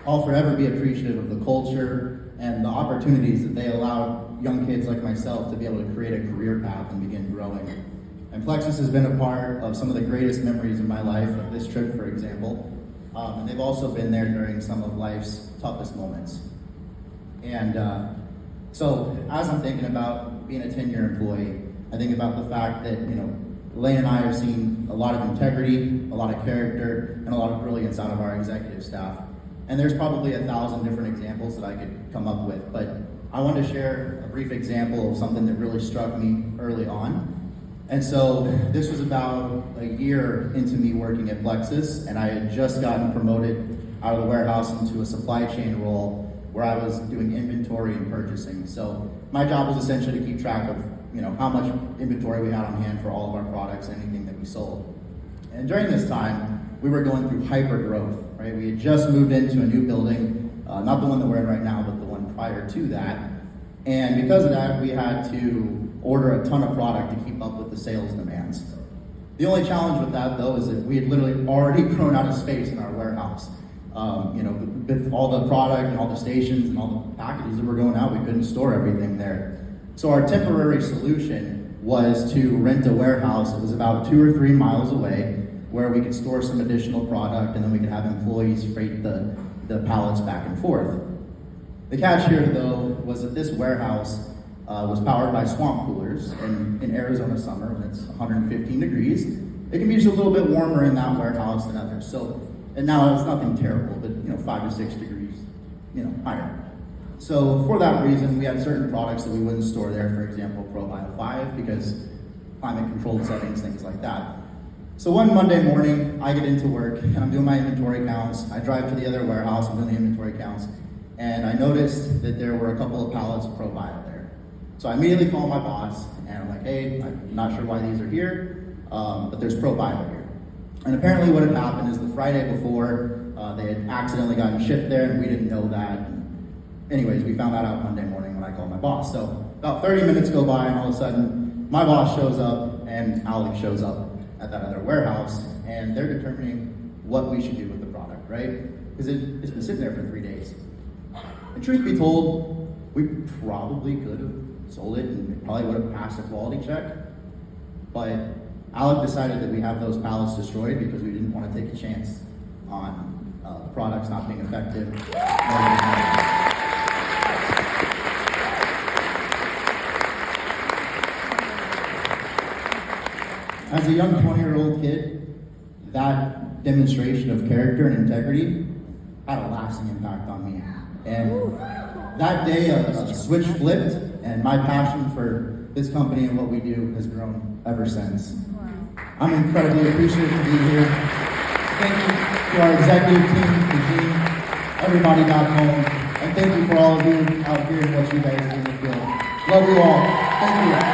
I'll forever be appreciative of the culture and the opportunities that they allow young kids like myself to be able to create a career path and begin growing. And Plexus has been a part of some of the greatest memories in my life, like this trip, for example. And they've also been there during some of life's toughest moments. And so as I'm thinking about being a 10-year employee, I think about the fact that, Lane and I have seen a lot of integrity, a lot of character, and a lot of brilliance out of our executive staff. And there's probably 1,000 different examples that I could come up with, but I want to share a brief example of something that really struck me early on. And so this was about a year into me working at Plexus, and I had just gotten promoted out of the warehouse into a supply chain role where I was doing inventory and purchasing. So my job was essentially to keep track of how much inventory we had on hand for all of our products, anything that we sold. And during this time, we were going through hyper growth, right? We had just moved into a new building, not the one that we're in right now, but the one prior to that. And because of that, we had to order a ton of product to keep up with the sales demands. The only challenge with that, though, is that we had literally already grown out of space in our warehouse. With all the product and all the stations and all the packages that were going out, we couldn't store everything there. So our temporary solution was to rent a warehouse that was about 2 or 3 miles away, where we could store some additional product, and then we could have employees freight the pallets back and forth. The catch here, though, was that this warehouse was powered by swamp coolers, and in Arizona summer, when it's 115 degrees, it can be just a little bit warmer in that warehouse than others. And now it's nothing terrible, but 5 to 6 degrees, higher. So for that reason, we had certain products that we wouldn't store there, for example, ProBio 5, because climate-controlled settings, things like that. So one Monday morning, I get into work, and I'm doing my inventory counts. I drive to the other warehouse, I'm doing the inventory counts, and I noticed that there were a couple of pallets of ProBio there. So I immediately call my boss, and I'm like, hey, I'm not sure why these are here, but there's ProBio here. And apparently what had happened is the Friday before, they had accidentally gotten shipped there, and we didn't know that. Anyways, we found that out Monday morning when I called my boss. So about 30 minutes go by, and all of a sudden, my boss shows up, and Alex shows up at that other warehouse, and they're determining what we should do with the product, right? Because it's been sitting there for 3 days. And truth be told, we probably could have sold it, and it probably would have passed a quality check, but Alec decided that we have those pallets destroyed because we didn't want to take a chance on products not being effective. As a young 20-year-old kid, that demonstration of character and integrity had a lasting impact on me. And that day, a switch flipped, and my passion for this company and what we do has grown ever since. I'm incredibly appreciative to be here. Thank you to our executive team, the team, everybody back home, and thank you for all of you out here and what you guys do in the field. Love you all. Thank you.